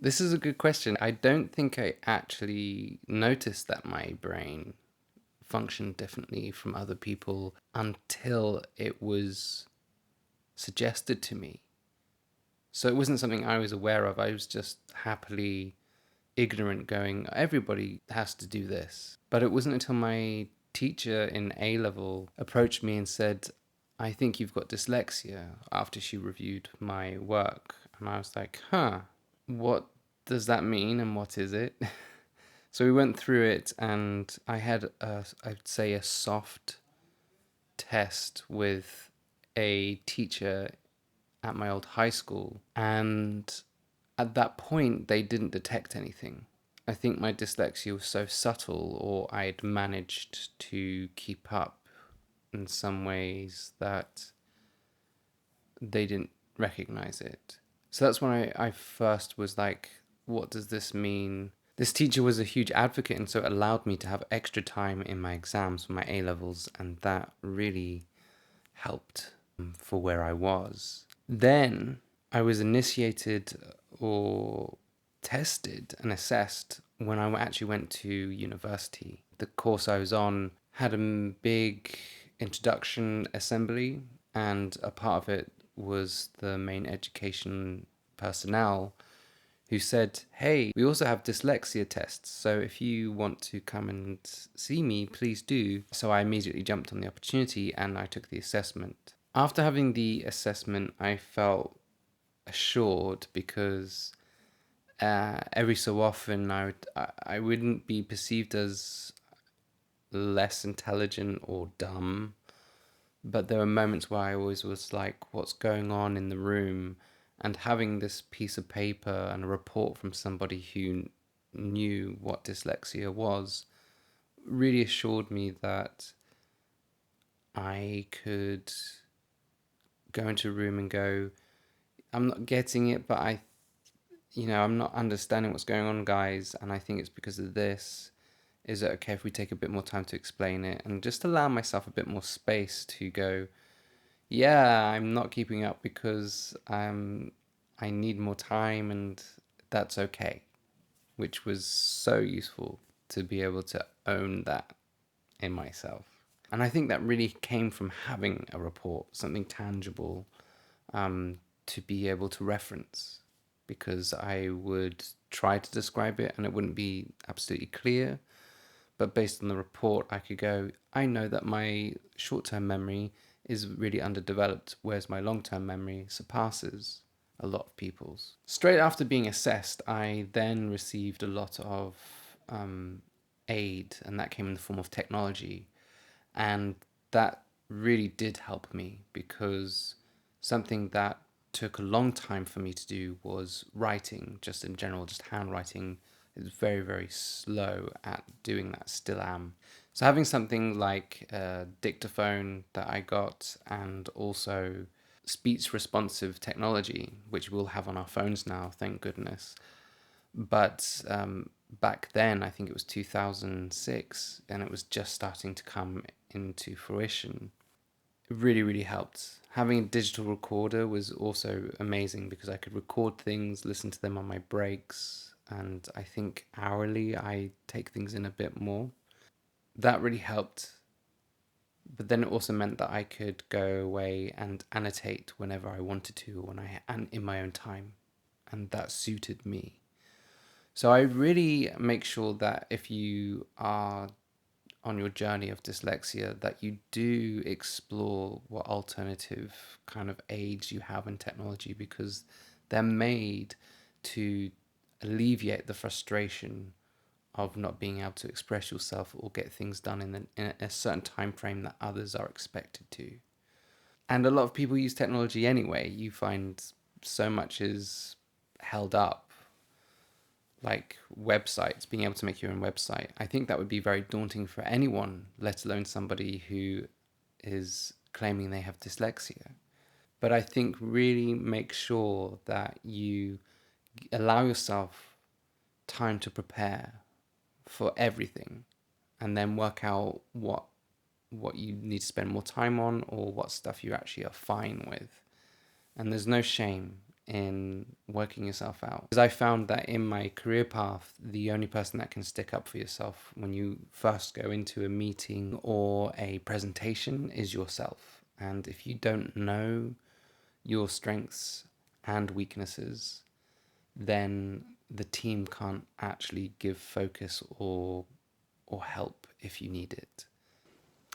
This is a good question. I don't think I actually noticed that my brain functioned differently from other people until it was suggested to me. So it wasn't something I was aware of. I was just happily ignorant, going, everybody has to do this. But it wasn't until my teacher in A level approached me and said, I think you've got dyslexia, after she reviewed my work. And I was like, what does that mean and what is it? So we went through it, and I had, I'd say, a soft test with a teacher at my old high school. And at that point, they didn't detect anything. I think my dyslexia was so subtle, or I'd managed to keep up in some ways that they didn't recognize it. So that's when I first was like, what does this mean? This teacher was a huge advocate, and so it allowed me to have extra time in my exams for my A levels, and that really helped for where I was. Then I was initiated or tested and assessed when I actually went to university. The course I was on had a big introduction assembly, and a part of it was the main education personnel who said, hey, we also have dyslexia tests, so if you want to come and see me, please do. So I immediately jumped on the opportunity and I took the assessment. After having the assessment, I felt assured because every so often I wouldn't be perceived as less intelligent or dumb, but there were moments where I always was like, what's going on in the room? And having this piece of paper and a report from somebody who knew what dyslexia was really assured me that I could go into a room and go, I'm not getting it, but I'm not understanding what's going on, guys, and I think it's because of this. Is it okay if we take a bit more time to explain it? And just allow myself a bit more space to go, yeah, I'm not keeping up because I need more time, and that's okay, which was so useful to be able to own that in myself. And I think that really came from having a report, something tangible, to be able to reference, because I would try to describe it and it wouldn't be absolutely clear. But based on the report, I could go, I know that my short term memory is really underdeveloped, whereas my long term memory surpasses a lot of people's. Straight after being assessed, I then received a lot of aid, and that came in the form of technology. And that really did help me, because something that took a long time for me to do was writing, just in general, just handwriting. Is very, very slow at doing that, still am. So having something like a dictaphone that I got, and also speech responsive technology, which we'll have on our phones now, thank goodness. But back then, I think it was 2006, and it was just starting to come into fruition. It really, really helped. Having a digital recorder was also amazing, because I could record things, listen to them on my breaks, and I think hourly I take things in a bit more. That really helped. But then it also meant that I could go away and annotate whenever I wanted to, and in my own time, and that suited me. So I really make sure that if you are on your journey of dyslexia, that you do explore what alternative kind of aids you have in technology, because they're made to alleviate the frustration of not being able to express yourself or get things done in a certain time frame that others are expected to. And a lot of people use technology anyway. You find so much is held up, like websites, being able to make your own website. I think that would be very daunting for anyone, let alone somebody who is claiming they have dyslexia. But I think really make sure that you allow yourself time to prepare for everything, and then work out what you need to spend more time on, or what stuff you actually are fine with. And there's no shame in working yourself out. Because I found that in my career path, the only person that can stick up for yourself when you first go into a meeting or a presentation is yourself. And if you don't know your strengths and weaknesses, then the team can't actually give focus or help if you need it.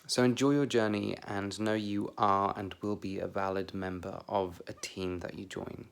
So enjoy your journey and know you are and will be a valid member of a team that you join.